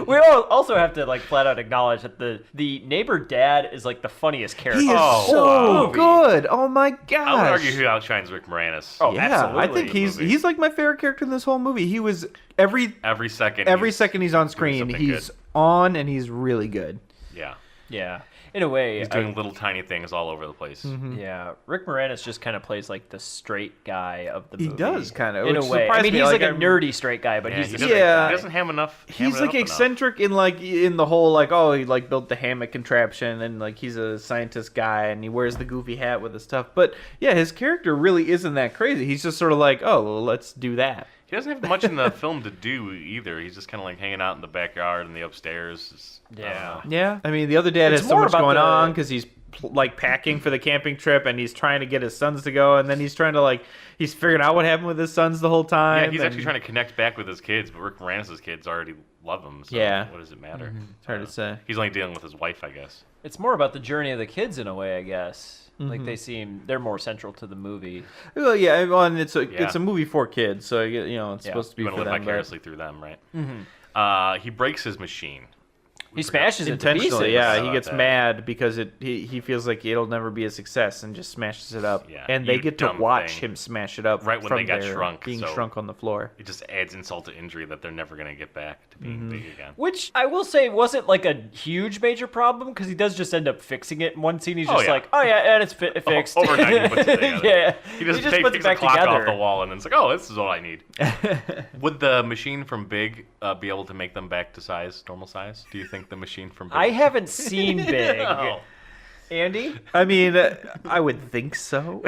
We also have to flat out acknowledge that the neighbor dad is like the funniest character. He is Oh, so wow. good. Oh my gosh. I would argue he outshines Rick Moranis. Oh, yeah, absolutely. I think he's like my favorite character in this whole movie. He was every Every second he's on screen, something he's good. on and he's really good. Yeah. Yeah, in a way. He's doing little tiny things all over the place. Yeah, Rick Moranis just kind of plays like the straight guy of the He movie. does kinda, in a which way. I surprised mean, me, he's like, like a I'm- nerdy straight guy, but Yeah, he's he the doesn't, straight Yeah. he doesn't have enough. He's like eccentric in the whole he like built the hammock contraption and like he's a scientist guy and he wears the goofy hat with the stuff. But yeah, his character really isn't that crazy. He's just sort of like, oh, well, let's do that. He doesn't have much in the film to do either. He's just kind of like hanging out in the backyard and the upstairs. I don't know. Yeah, I mean the other dad It's has so more much about going the- on because he's like packing for the camping trip and he's trying to get his sons to go and then he's trying to he's figuring out what happened with his sons the whole time. Yeah, he's actually and trying to connect back with his kids, but Rick Moranis' kids already love him. So Yeah. what does it matter? It's hard to say. He's only dealing with his wife, I guess. It's more about the journey of the kids in a way, I guess. Like they're more central to the movie. Well, yeah, well, and it's Yeah. a movie for kids, so it's Yeah. supposed to be You for want to live them. But vicariously through them, right? He breaks his machine. He smashes it to intentionally, pieces. yeah, he about gets that. mad because he feels like it'll never be a success and just smashes it up. Yeah, and they you get to dumb watch thing. him smash it up Right when from they got their shrunk, being so- shrunk on the floor. It just adds insult to injury that they're never going to get back to being big again. Which I will say wasn't like a huge major problem because he does just end up fixing it in one scene. He's Oh, just yeah. like, oh yeah, and it's fixed. Overnight, he puts it together. Yeah, He just puts takes it back a clock together. off the wall and then it's like, oh, this is all I need. Would the machine from Big be able to make them back to normal size? Do you think the machine from Big? I haven't seen Big. Oh. Andy? I mean, I would think so.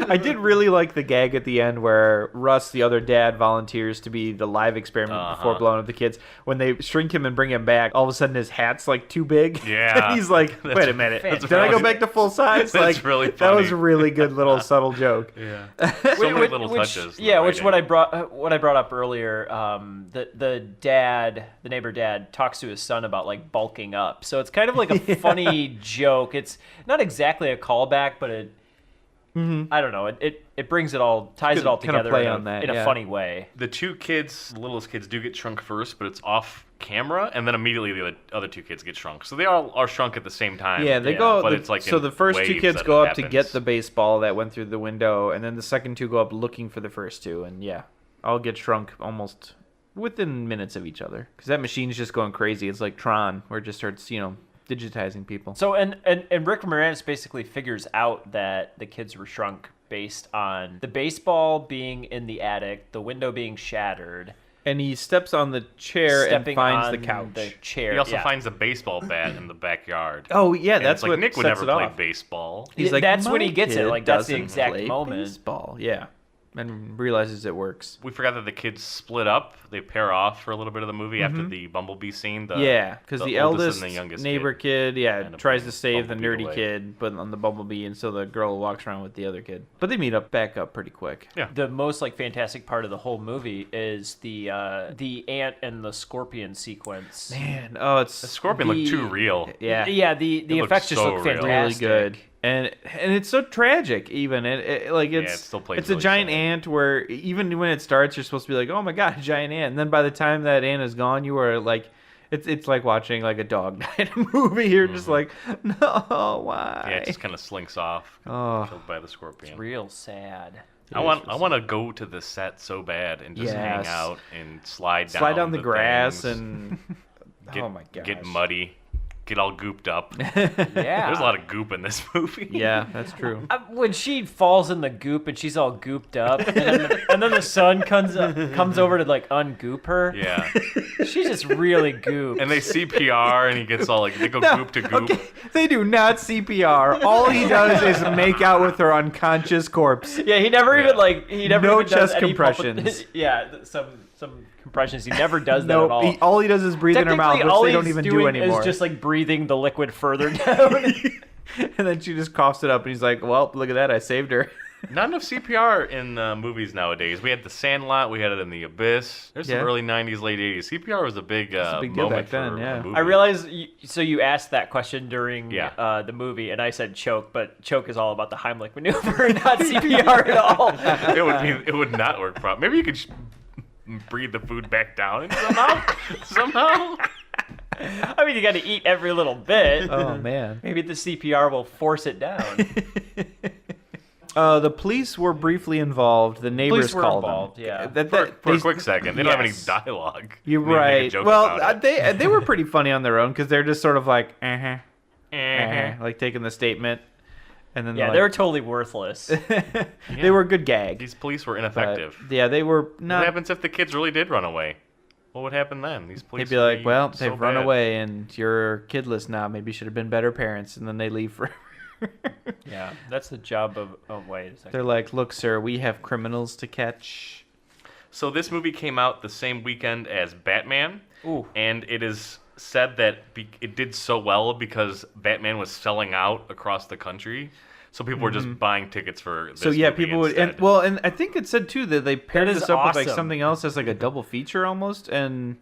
I did really like the gag at the end where Russ, the other dad, volunteers to be the live experiment before blowing up the kids. When they shrink him and bring him back, all of a sudden his hat's like too big. Yeah. And he's like, wait a minute. Did I go back to full size? That's Like, really that funny. was a really good little subtle joke. Yeah. So many little touches. in the Which writing. what I brought up earlier. The neighbor dad talks to his son about like bulking up. So it's kind of like a funny joke. It's not exactly a callback, but it. I don't know. It brings it all, ties it all Kind of together play in on that, a yeah. funny way. The two kids, the littlest kids, do get shrunk first, but it's off camera, and then immediately the other two kids get shrunk. So they all are shrunk at the same time. Yeah, they go. But it's like so in the first two waves kids that go it up to happens. get the baseball that went through the window, and then the second two go up looking for the first two, and yeah, all get shrunk almost within minutes of each other because that machine's just going crazy. It's like Tron, where it just starts, digitizing people. So and Rick Moranis basically figures out that the kids were shrunk based on the baseball being in the attic, the window being shattered. And he steps on the chair and Stepping finds the on couch. the chair. He also yeah. finds a baseball bat in the backyard. Oh yeah, And that's it's like what Nick would sets never it play off. baseball. He's like, That's when "My he gets it, kid like, that's the doesn't exact play moment." Baseball, yeah, and realizes it works. We forgot that the kids split up. They pair off for a little bit of the movie after the Bumblebee scene. Yeah, because the oldest eldest and the youngest neighbor kid, end up tries being to save the Bumblebee nerdy away. kid, but on the Bumblebee, and so the girl walks around with the other kid. But they meet up back up pretty quick. Yeah. The most like fantastic part of the whole movie is the ant and the scorpion sequence. Man, The scorpion looked too real. Yeah, Yeah, the It looked effects just so look real. fantastic. really good. And it's so tragic. Even it still plays it's a really giant sad. ant where even when it starts, you're supposed to be like, oh my god, a giant ant. And then by the time that ant is gone, you are like, it's like watching like a dog die in a movie. You're just like, no, why? Yeah, it just kind of slinks off, Oh. killed by the scorpion. Real sad. I want to go to the set so bad and just hang Yes. out and slide Slide down the grass things, and get, oh my gosh, get muddy, get all gooped up. Yeah. There's a lot of goop in this movie. Yeah, that's true. When she falls in the goop and she's all gooped up, and then the son comes over to like ungoop her. Yeah. She's just really gooped. And they CPR and he gets all like, they go goop to goop. Okay, they do not CPR. All he does is make out with her unconscious corpse. Yeah, he never even No even does chest any compressions. some compressions. He never does that No, at all. all he does is breathe in her mouth, Technically, which all they don't he's even do doing anymore. is just like breathing the liquid further down. And then she just coughs it up, and he's like, "Well, look at that, I saved her." Not enough CPR in movies nowadays. We had The Sandlot, we had it in The Abyss. There's some Yeah. early 90s, late 80s. CPR was a big, a big deal moment back then, for yeah. a movie. I realize. So you asked that question during Yeah. the movie, and I said choke, but choke is all about the Heimlich maneuver, not CPR at all. it would not work properly. Maybe you could breathe the food back down somehow. I mean, you got to eat every little bit. Oh man. Maybe the CPR will force it down. The police were briefly involved. The neighbors Police were called involved, them. yeah. For a quick second. They don't have any Yes. dialogue. You're They make a right. joke Well, about it. they were pretty funny on their own because they're just sort of like, Uh-huh. like taking the statement, and then Yeah, they're they were totally worthless. they were a good gag. These police were but, ineffective. yeah, they were What not. happens if the kids really did run away? What would happen then? These police They'd be would like, well, so they've run bad. away and you're kidless now. Maybe you should have been better parents. And then they leave forever. Yeah, that's the job of. Oh wait a second. They're like, look, sir, we have criminals to catch. So this movie came out the same weekend as Batman. Ooh. And it is said that it did so well because Batman was selling out across the country. So people were just buying tickets for this So yeah, movie people would, instead. and I think it said too that they paired That is this up with like awesome. something else as like a double feature almost.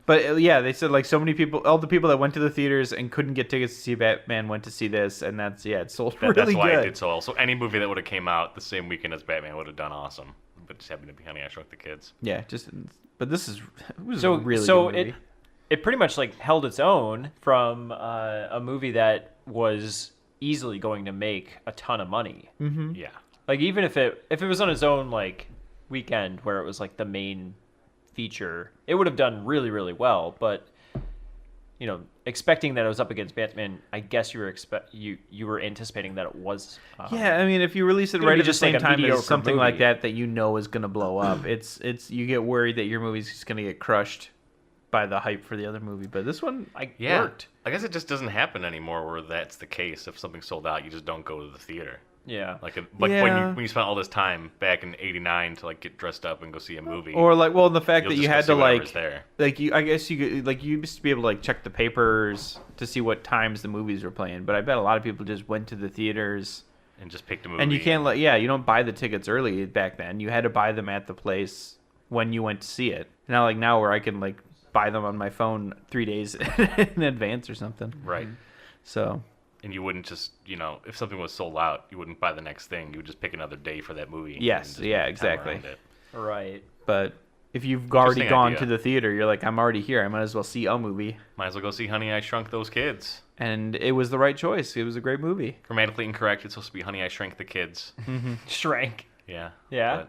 But yeah, they said like so many people, all the people that went to the theaters and couldn't get tickets to see Batman went to see this, and that's it sold really That's why good. it did so well. So any movie that would have came out the same weekend as Batman would have done awesome. But just happened to be Honey, I Shrunk the Kids. Yeah, but this is it was So a really so good movie. it pretty much like held its own from a movie that was easily going to make a ton of money. Mm-hmm. Yeah. Like even if it was on its own like weekend where it was like the main feature, it would have done really really well. But you know, expecting that it was up against Batman, I guess you were anticipating that it was. Yeah, I mean, if you release it gonna right be at the just like same a time mediocre as something like movie. that you know is gonna blow up, it's you get worried that your movie's just gonna get crushed by the hype for the other movie, but this one worked. I guess it just doesn't happen anymore where that's the case. If something's sold out, you just don't go to the theater. Yeah. Like when you spent all this time back in '89 to like get dressed up and go see a movie. Or like, well, the fact that you had to I guess you could, like, you used to be able to like check the papers to see what times the movies were playing, but I bet a lot of people just went to the theaters and just picked a movie. And you can't you don't buy the tickets early back then. You had to buy them at the place when you went to see it. Now, like now, where I can like buy them on my phone 3 days in advance or something. Right. So. And you wouldn't just, if something was sold out, you wouldn't buy the next thing. You would just pick another day for that movie. Yes, yeah, exactly. Right. But if you've already gone to the theater, you're like, I'm already here. I might as well see a movie. Might as well go see Honey, I Shrunk Those Kids. And it was the right choice. It was a great movie. Grammatically incorrect. It's supposed to be Honey, I Shrank the Kids. Shrank. Yeah. Yeah?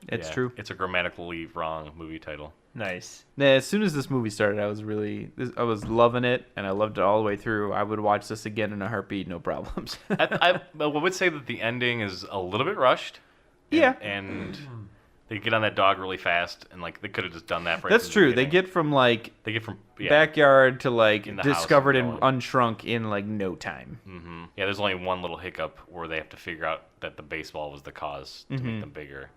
It's true. It's a grammatically wrong movie title. Nice. As soon as this movie started, I was loving it, and I loved it all the way through. I would watch this again in a heartbeat, no problems. I would say that the ending is a little bit rushed. And they get on that dog really fast, and like they could have just done that. That's true. They get from backyard to like discovered and unshrunk in like no time. Mm-hmm. Yeah, there's only one little hiccup where they have to figure out that the baseball was the cause to make them bigger.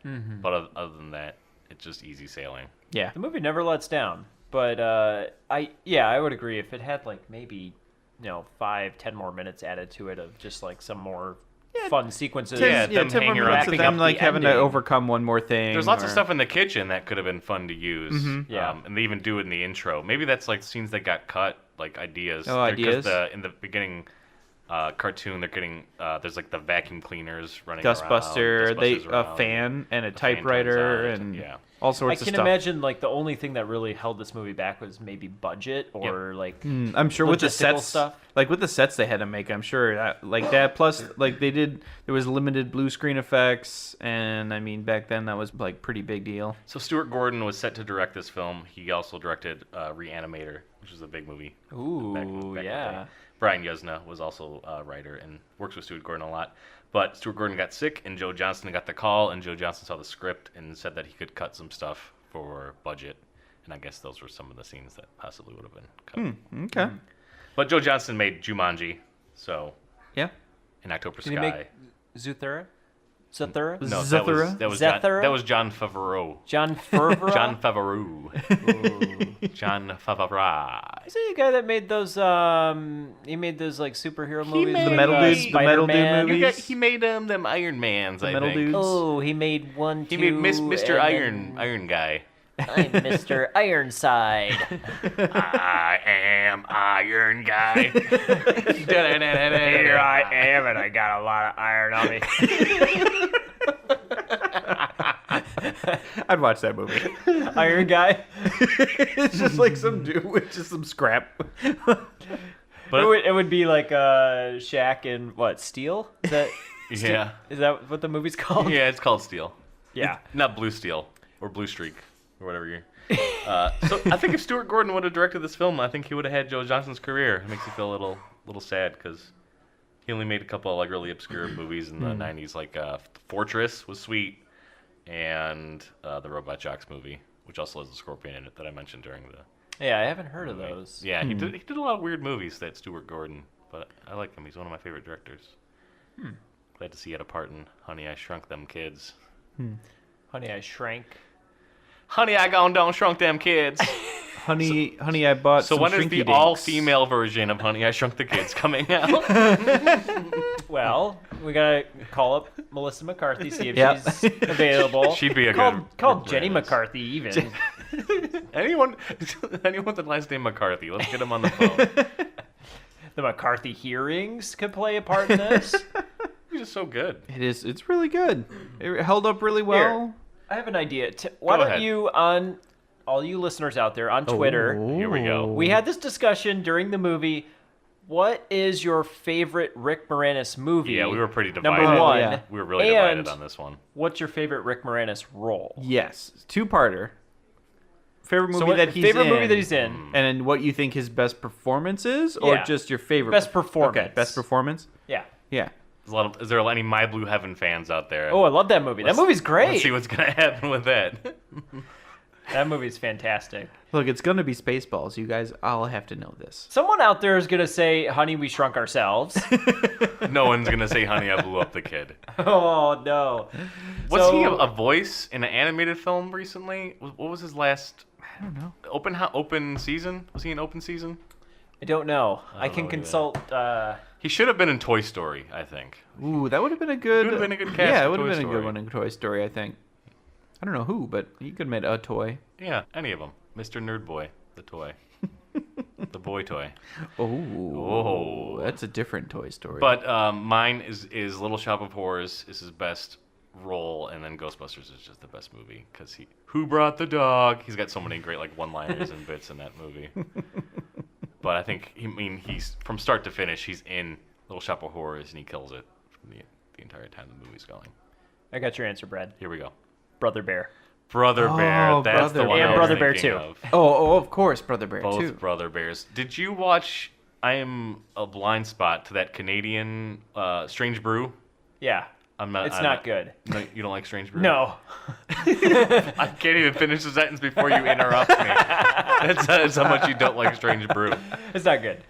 Mm-hmm. But other than that, it's just easy sailing. Yeah, the movie never lets down. But I would agree if it had like maybe 5-10 more minutes added to it of just like some more fun sequences. 10 more minutes of them like having to overcome one more thing. There's lots of stuff in the kitchen that could have been fun to use. Mm-hmm. And they even do it in the intro. Maybe that's like scenes that got cut, like ideas. Oh, ideas. Because in the beginning cartoon, they're getting there's like the vacuum cleaners running Dustbuster, around. A fan and a typewriter and all sorts of stuff. I can imagine like the only thing that really held this movie back was maybe budget or like I'm sure with the sets stuff. Like with the sets they had to make, I'm sure that plus like there was limited blue screen effects, and I mean back then that was like pretty big deal. So Stuart Gordon was set to direct this film. He also directed Reanimator, which was a big movie. Ooh, yeah. Brian Yuzna was also a writer and works with Stuart Gordon a lot. But Stuart Gordon got sick, and Joe Johnston got the call, and Joe Johnston saw the script and said that he could cut some stuff for budget. And I guess those were some of the scenes that possibly would have been cut. Okay. But Joe Johnston made Jumanji, so... Yeah. And October Sky. Did he make Zathura? Zathura? No, Zathura? That was John Favreau. John Favreau? John Favreau. John Favreau. Is he the guy that made those? He made those like superhero movies. The Metal Dudes, the Metal Dude movies. He made them Iron Mans. I Metal think. Dudes. Oh, he made one. He made Mr. Iron Guy. I'm Mr. Ironside. I am Iron Guy. Here I am, and I got a lot of iron on me. I'd watch that movie. Iron Guy. It's just like some dude with just some scrap. But it would be like Shaq and what, Steel? Is that yeah? Is that what the movie's called? Yeah, it's called Steel. Yeah, not Blue Steel or Blue Streak or whatever you're. So I think if Stuart Gordon would have directed this film, I think he would have had Joe Johnston's career. It makes me feel a little sad because he only made a couple of like really obscure movies in the '90s, like Fortress was sweet, and the Robot Jox movie, which also has a scorpion in it that I mentioned during the. Yeah, I haven't heard of those. Yeah, he did a lot of weird movies, that Stuart Gordon, but I like him. He's one of my favorite directors. Glad to see he had a part in Honey, I Shrunk Them Kids. Honey, I Shrank. Honey, I gone down shrunk them kids. Honey, I bought. So some when is Shrinky the Dinks. all-female version of Honey, I Shrunk the Kids coming out? Well, we gotta call up Melissa McCarthy, see if she's available. She'd be a call Jenny McCarthy even. Anyone with the last name McCarthy, let's get him on the phone. The McCarthy hearings could play a part in this. He's just so good. It is. It's really good. It held up really well. Here, I have an idea. Why don't you, on all you listeners out there on Twitter, here we go. We had this discussion during the movie. What is your favorite Rick Moranis movie? Yeah, we were pretty divided. Number one. Yeah. We were really divided on this one. What's your favorite Rick Moranis role? Yes, two-parter. Favorite movie movie that he's in, and then what you think his best performance is, or just your favorite best performance? Okay, best performance. Yeah. Yeah. Is there any My Blue Heaven fans out there? Oh, I love that movie. That movie's great. Let's see what's gonna happen with that. That movie's fantastic. Look, it's going to be Spaceballs. You guys all have to know this. Someone out there is going to say, Honey, We Shrunk Ourselves. No one's going to say, Honey, I Blew Up the Kid. Oh, no. Was he a voice in an animated film recently? What was his last... I don't know. Open season? Was he in Open Season? I don't know. I can consult... He should have been in Toy Story, I think. Ooh, that would have been a good... It would have been a good cast. Yeah, it for would have Toy been a Story. good one in Toy Story, I think. I don't know who, but he could have made a toy. Yeah, any of them. Mr. Nerd Boy, the toy. The boy toy. Oh, that's a different Toy Story. But mine is Little Shop of Horrors is his best role, and then Ghostbusters is just the best movie because Who Brought the Dog? He's got so many great like one-liners and bits in that movie. But I think he's from start to finish he's in Little Shop of Horrors and he kills it from the entire time the movie's going. I got your answer, Brad. Here we go. Brother Bear. Brother Bear. That's the one. And I was Brother Bear thinking 2. of. Oh, of course, Brother Bear Both too. Brother Bears. Did you watch? I am a blind spot to that Canadian Strange Brew. Yeah. I'm not. It's not good. No, you don't like Strange Brew? No. I can't even finish the sentence before you interrupt me. That's how much you don't like Strange Brew. It's not good.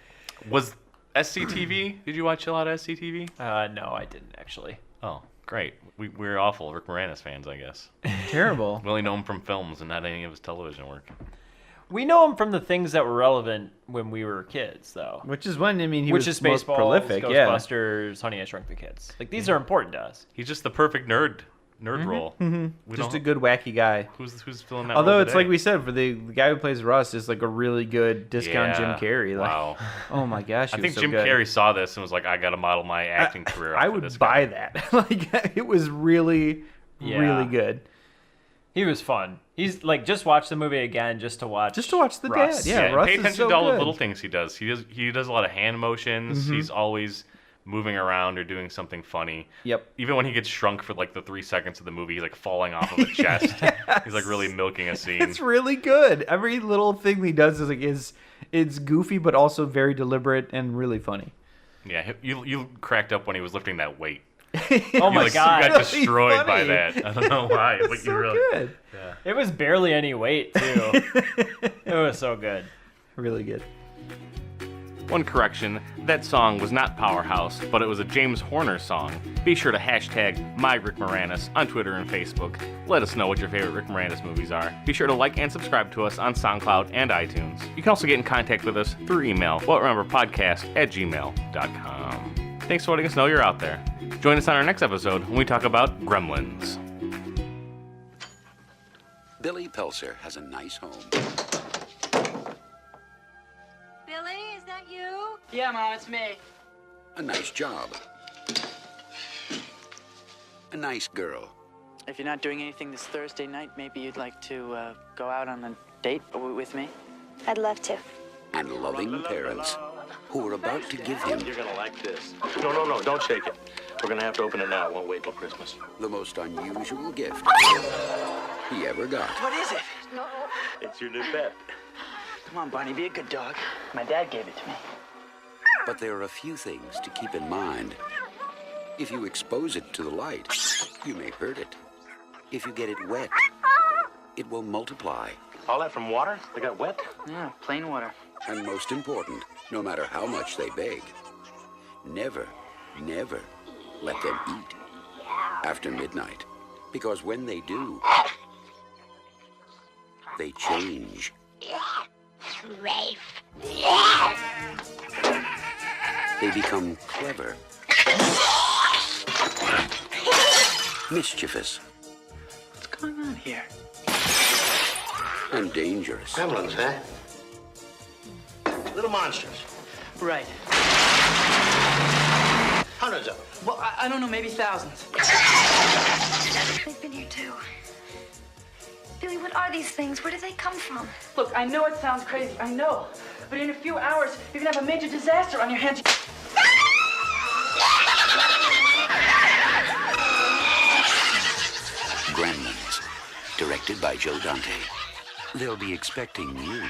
Was SCTV? Did you watch a lot of SCTV? No, I didn't actually. Oh, great. We're awful Rick Moranis fans, I guess. Terrible. We only know him from films and not any of his television work. We know him from the things that were relevant when we were kids, though. Which is when, he Which was is most Spaceballs, prolific. Ghostbusters, Honey, I Shrunk the Kids. Like, these are important to us. He's just the perfect nerd role. Mm-hmm. Just a good wacky guy. Who's filling that Although role it's today? like we said, for the guy who plays Russ is like a really good discount Jim Carrey. Like, wow. oh my gosh, I he think was so Jim good. Carrey saw this and was like, I got to model my acting career I after would this buy guy. that. Like, it was really, really good. He was fun. He's like, just watch the movie again just to watch. Just to watch the Russ. dad. Yeah, and Russ pay is attention so to all the good. little things he does. He does a lot of hand motions. Mm-hmm. He's always moving around or doing something funny. Yep. Even when he gets shrunk for like the 3 seconds of the movie, he's like falling off of a chest. He's like really milking a scene. It's really good. Every little thing he does is like it's goofy but also very deliberate and really funny. Yeah, you cracked up when he was lifting that weight. Oh my God. You got Really destroyed by funny. that. I don't know why. Like It's you so really. good. Yeah. It was barely any weight, too. It was so good. Really good. One correction, that song was not Powerhouse, but it was a James Horner song. Be sure to hashtag #MyRickMoranis on Twitter and Facebook. Let us know what your favorite Rick Moranis movies are. Be sure to like and subscribe to us on SoundCloud and iTunes. You can also get in contact with us through email, whatrememberpodcast@gmail.com. Thanks for letting us know you're out there. Join us on our next episode when we talk about Gremlins. Billy Pelser has a nice home. Billy, is that you? Yeah, Mom, it's me. A nice job. A nice girl. If you're not doing anything this Thursday night, maybe you'd like to go out on a date with me? I'd love to. And loving parents who are about to give him You're gonna like this. No, don't shake it. We're gonna have to open it now. It won't wait till Christmas. the most unusual gift he ever got. What is it? It's your new pet. Come on, Barney, be a good dog. My dad gave it to me. But there are a few things to keep in mind. If you expose it to the light, you may hurt it. If you get it wet, it will multiply. All that from water? They got wet? Yeah, plain water. And most important, no matter how much they beg, never let them eat after midnight. Because when they do, they change. They become clever, mischievous, What's going on here? and dangerous. Gremlins, huh? Little monsters. Right. Hundreds of them. Well, I don't know, maybe thousands. They've been here too. Billy, what are these things? Where do they come from? Look, I know it sounds crazy, I know. But in a few hours, you're gonna have a major disaster on your hands. Gremlins, directed by Joe Dante. They'll be expecting you